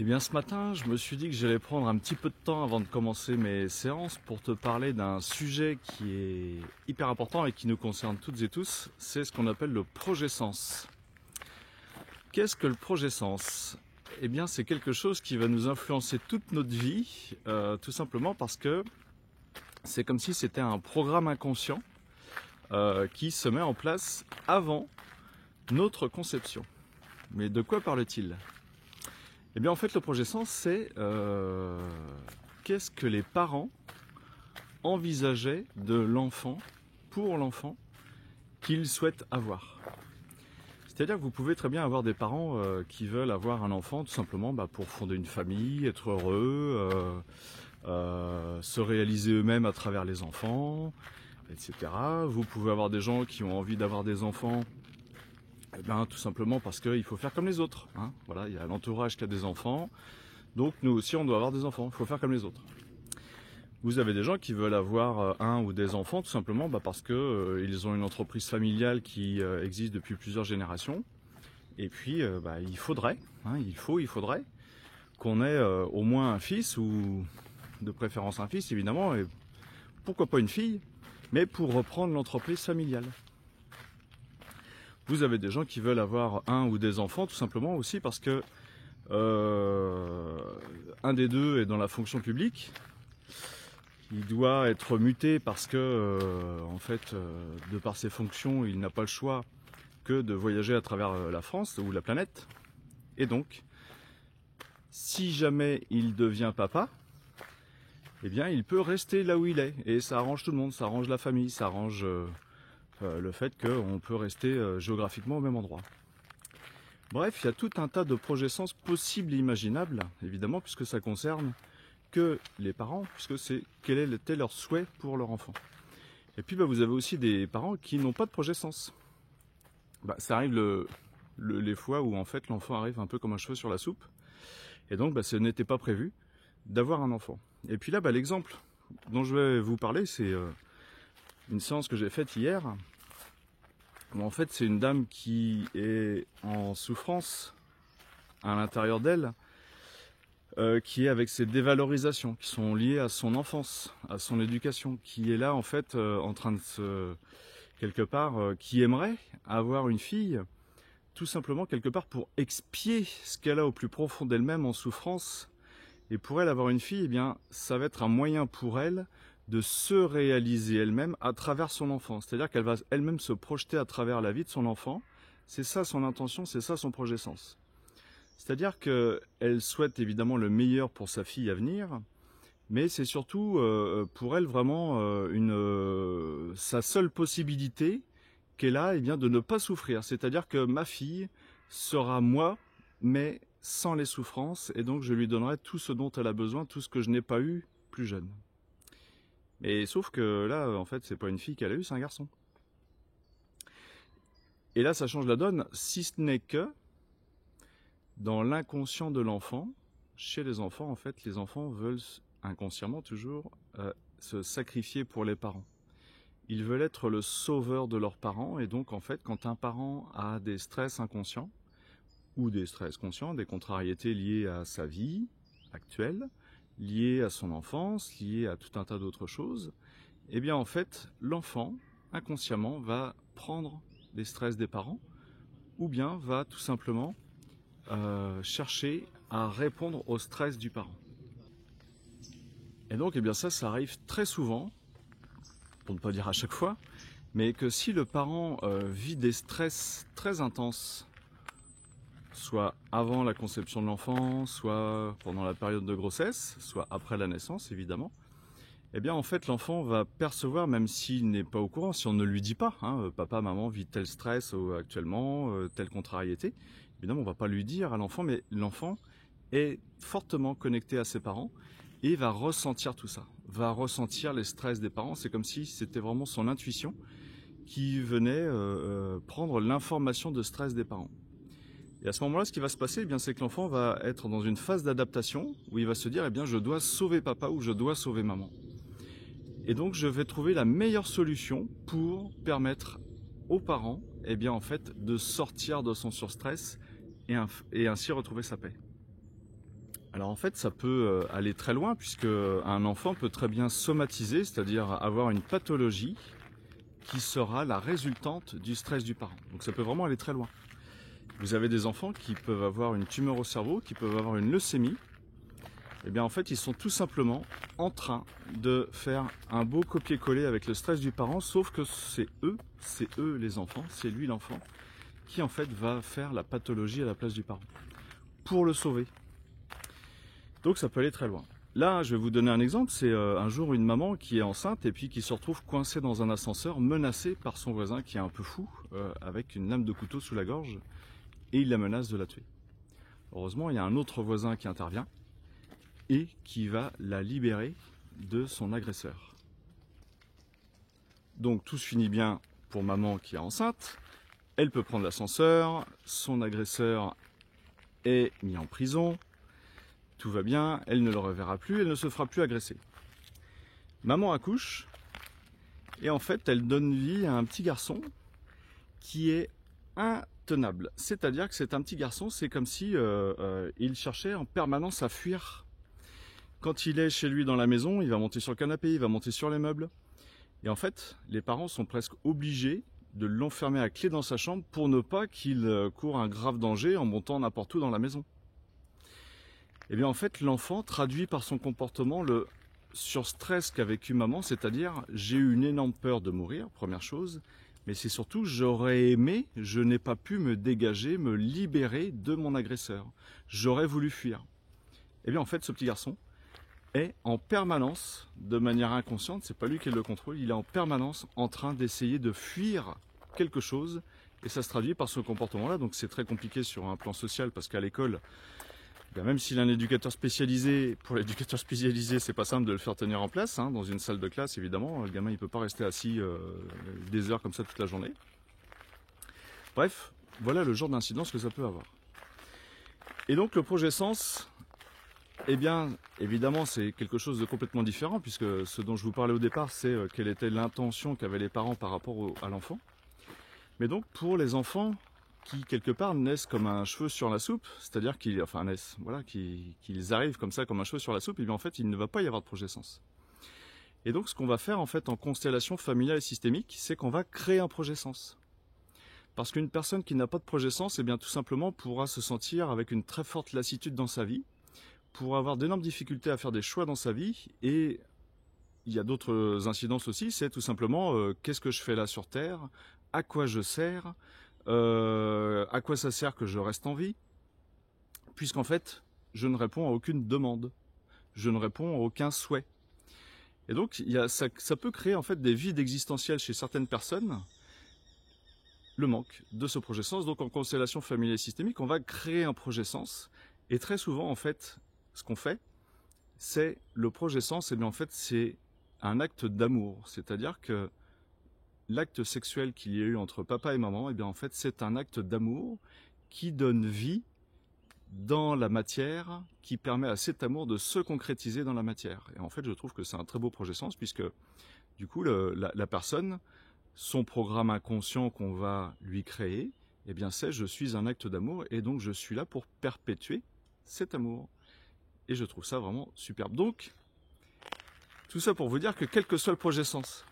Eh bien ce matin, je me suis dit que j'allais prendre un petit peu de temps avant de commencer mes séances pour te parler d'un sujet qui est hyper important et qui nous concerne toutes et tous, c'est ce qu'on appelle le projet-sens. Qu'est-ce que le projet-sens? Eh bien c'est quelque chose qui va nous influencer toute notre vie, tout simplement parce que c'est comme si c'était un programme inconscient qui se met en place avant notre conception. Mais de quoi parle-t-il? Eh bien en fait le projet-sens c'est qu'est-ce que les parents envisageaient de l'enfant, pour l'enfant, qu'ils souhaitent avoir. C'est-à-dire que vous pouvez très bien avoir des parents qui veulent avoir un enfant tout simplement pour fonder une famille, être heureux, se réaliser eux-mêmes à travers les enfants, etc. Vous pouvez avoir des gens qui ont envie d'avoir des enfants tout simplement parce qu'il faut faire comme les autres. Hein. Voilà, il y a l'entourage qui a des enfants, donc nous aussi on doit avoir des enfants, il faut faire comme les autres. Vous avez des gens qui veulent avoir un ou des enfants tout simplement parce que ils ont une entreprise familiale qui existe depuis plusieurs générations, et puis il faudrait qu'on ait au moins un fils, ou de préférence un fils évidemment, et pourquoi pas une fille, mais pour reprendre l'entreprise familiale. Vous avez des gens qui veulent avoir un ou des enfants tout simplement aussi parce que un des deux est dans la fonction publique, il doit être muté parce que de par ses fonctions il n'a pas le choix que de voyager à travers la France ou la planète, et donc si jamais il devient papa, eh bien il peut rester là où il est, et ça arrange tout le monde, ça arrange la famille, ça arrange le fait qu'on peut rester géographiquement au même endroit. Bref, il y a tout un tas de projets-sens possibles et imaginables, évidemment, puisque ça concerne que les parents, puisque c'est quel était leur souhait pour leur enfant. Et puis vous avez aussi des parents qui n'ont pas de projet-sens. Ça arrive les fois où en fait l'enfant arrive un peu comme un cheveu sur la soupe, et donc ce n'était pas prévu d'avoir un enfant. Et puis là, l'exemple dont je vais vous parler, c'est une séance que j'ai faite hier, où en fait c'est une dame qui est en souffrance à l'intérieur d'elle, qui est avec ses dévalorisations qui sont liées à son enfance, à son éducation, qui est là en fait en train de quelque part, qui aimerait avoir une fille, tout simplement quelque part pour expier ce qu'elle a au plus profond d'elle-même en souffrance. Et pour elle, avoir une fille, eh bien ça va être un moyen pour elle de se réaliser elle-même à travers son enfant. C'est-à-dire qu'elle va elle-même se projeter à travers la vie de son enfant. C'est ça son intention, c'est ça son projet-sens. C'est-à-dire qu'elle souhaite évidemment le meilleur pour sa fille à venir, mais c'est surtout pour elle vraiment sa seule possibilité qu'elle a, de ne pas souffrir. C'est-à-dire que ma fille sera moi, mais sans les souffrances, et donc je lui donnerai tout ce dont elle a besoin, tout ce que je n'ai pas eu plus jeune. Et sauf que là, en fait, c'est pas une fille qu'elle a eue, c'est un garçon. Et là, ça change la donne, si ce n'est que dans l'inconscient de l'enfant, chez les enfants, en fait, les enfants veulent inconsciemment toujours se sacrifier pour les parents. Ils veulent être le sauveur de leurs parents, et donc en fait, quand un parent a des stress inconscients, ou des stress conscients, des contrariétés liées à sa vie actuelle, liées à son enfance, liées à tout un tas d'autres choses, eh bien en fait, l'enfant, inconsciemment, va prendre les stress des parents, ou bien va tout simplement chercher à répondre au stress du parent. Et donc ça arrive très souvent, pour ne pas dire à chaque fois, mais que si le parent vit des stress très intenses, soit avant la conception de l'enfant, soit pendant la période de grossesse, soit après la naissance évidemment, eh bien en fait l'enfant va percevoir, même s'il n'est pas au courant, si on ne lui dit pas, papa, maman vit tel stress actuellement, telle contrariété, évidemment on ne va pas lui dire à l'enfant, mais l'enfant est fortement connecté à ses parents et va ressentir tout ça, va ressentir les stress des parents. C'est comme si c'était vraiment son intuition qui venait prendre l'information de stress des parents. Et à ce moment-là, ce qui va se passer, c'est que l'enfant va être dans une phase d'adaptation où il va se dire, je dois sauver papa ou je dois sauver maman. Et donc, je vais trouver la meilleure solution pour permettre aux parents, de sortir de son surstress et ainsi retrouver sa paix. Alors en fait, ça peut aller très loin puisque un enfant peut très bien somatiser, c'est-à-dire avoir une pathologie qui sera la résultante du stress du parent. Donc ça peut vraiment aller très loin. Vous avez des enfants qui peuvent avoir une tumeur au cerveau, qui peuvent avoir une leucémie. Eh bien en fait, ils sont tout simplement en train de faire un beau copier-coller avec le stress du parent, sauf que c'est eux les enfants, c'est lui l'enfant, qui en fait va faire la pathologie à la place du parent, pour le sauver. Donc ça peut aller très loin. Là, je vais vous donner un exemple, c'est un jour une maman qui est enceinte et puis qui se retrouve coincée dans un ascenseur, menacée par son voisin qui est un peu fou, avec une lame de couteau sous la gorge, et il la menace de la tuer. Heureusement, il y a un autre voisin qui intervient, et qui va la libérer de son agresseur. Donc tout se finit bien pour maman qui est enceinte, elle peut prendre l'ascenseur, son agresseur est mis en prison, tout va bien, elle ne le reverra plus, elle ne se fera plus agresser. Maman accouche, et en fait elle donne vie à un petit garçon qui est intenable. C'est-à-dire que c'est un petit garçon, c'est comme si il cherchait en permanence à fuir. Quand il est chez lui dans la maison, il va monter sur le canapé, il va monter sur les meubles. Et en fait, les parents sont presque obligés de l'enfermer à clé dans sa chambre pour ne pas qu'il court un grave danger en montant n'importe où dans la maison. Et bien en fait, l'enfant traduit par son comportement le surstress qu'a vécu maman, c'est-à-dire j'ai eu une énorme peur de mourir, première chose, mais c'est surtout j'aurais aimé, je n'ai pas pu me dégager, me libérer de mon agresseur. J'aurais voulu fuir. Et bien en fait, ce petit garçon est en permanence, de manière inconsciente, c'est pas lui qui le contrôle, il est en permanence en train d'essayer de fuir quelque chose, et ça se traduit par ce comportement-là. Donc c'est très compliqué sur un plan social, parce qu'à l'école, même s'il a un éducateur spécialisé, pour l'éducateur spécialisé, c'est pas simple de le faire tenir en place, dans une salle de classe évidemment, le gamin il peut pas rester assis des heures comme ça toute la journée. Bref, voilà le genre d'incidence que ça peut avoir. Et donc le projet Sens, eh bien, évidemment, c'est quelque chose de complètement différent, puisque ce dont je vous parlais au départ, c'est quelle était l'intention qu'avaient les parents par rapport à l'enfant. Mais donc, pour les enfants qui, quelque part, naissent comme un cheveu sur la soupe, c'est-à-dire qu'ils arrivent comme ça, comme un cheveu sur la soupe, et bien en fait, il ne va pas y avoir de projet Sens. Et donc, ce qu'on va faire, en fait, en constellation familiale et systémique, c'est qu'on va créer un projet Sens. Parce qu'une personne qui n'a pas de projet Sens, eh bien, tout simplement, pourra se sentir avec une très forte lassitude dans sa vie, pour avoir d'énormes difficultés à faire des choix dans sa vie, et il y a d'autres incidences aussi, c'est tout simplement qu'est-ce que je fais là sur Terre, à quoi je sers, à quoi ça sert que je reste en vie, puisqu'en fait, je ne réponds à aucune demande, je ne réponds à aucun souhait. Et donc, ça peut créer en fait des vides existentiels chez certaines personnes, le manque de ce projet Sens. Donc en constellation familiale et systémique, on va créer un projet Sens, et très souvent en fait, ce qu'on fait, c'est le projet Sens, et bien en fait c'est un acte d'amour, c'est-à-dire que l'acte sexuel qu'il y a eu entre papa et maman, et bien en fait c'est un acte d'amour qui donne vie dans la matière, qui permet à cet amour de se concrétiser dans la matière. Et en fait je trouve que c'est un très beau projet Sens, puisque du coup la personne, son programme inconscient qu'on va lui créer, et bien c'est je suis un acte d'amour, et donc je suis là pour perpétuer cet amour. Et je trouve ça vraiment superbe. Donc, tout ça pour vous dire que quel que soit le projet Sens,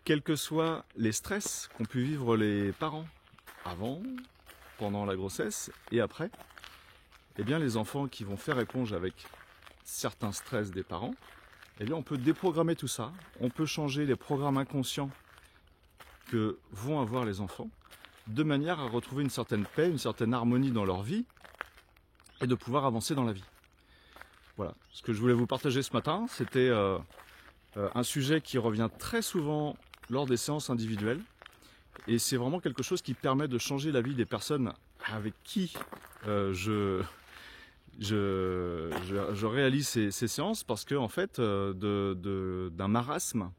quels que soient les stress qu'ont pu vivre les parents avant, pendant la grossesse et après, eh bien les enfants qui vont faire éponge avec certains stress des parents, eh bien on peut déprogrammer tout ça, on peut changer les programmes inconscients que vont avoir les enfants, de manière à retrouver une certaine paix, une certaine harmonie dans leur vie, et de pouvoir avancer dans la vie. Voilà, ce que je voulais vous partager ce matin, c'était un sujet qui revient très souvent lors des séances individuelles, et c'est vraiment quelque chose qui permet de changer la vie des personnes avec qui je réalise ces séances, parce que en fait, d'un marasme,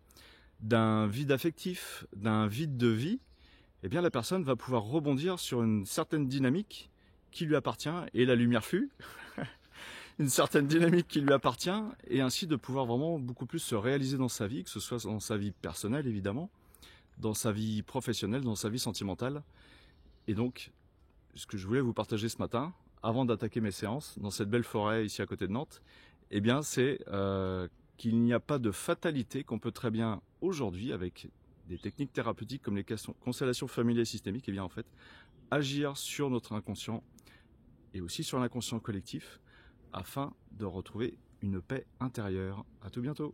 d'un vide affectif, d'un vide de vie, eh bien la personne va pouvoir rebondir sur une certaine dynamique qui lui appartient, et la lumière fut une certaine dynamique qui lui appartient, et ainsi de pouvoir vraiment beaucoup plus se réaliser dans sa vie, que ce soit dans sa vie personnelle évidemment, dans sa vie professionnelle, dans sa vie sentimentale. Et donc, ce que je voulais vous partager ce matin, avant d'attaquer mes séances, dans cette belle forêt ici à côté de Nantes, eh bien c'est qu'il n'y a pas de fatalité, qu'on peut très bien aujourd'hui, avec des techniques thérapeutiques comme les constellations familiales systémiques, eh bien en fait, agir sur notre inconscient et aussi sur l'inconscient collectif afin de retrouver une paix intérieure. À tout bientôt.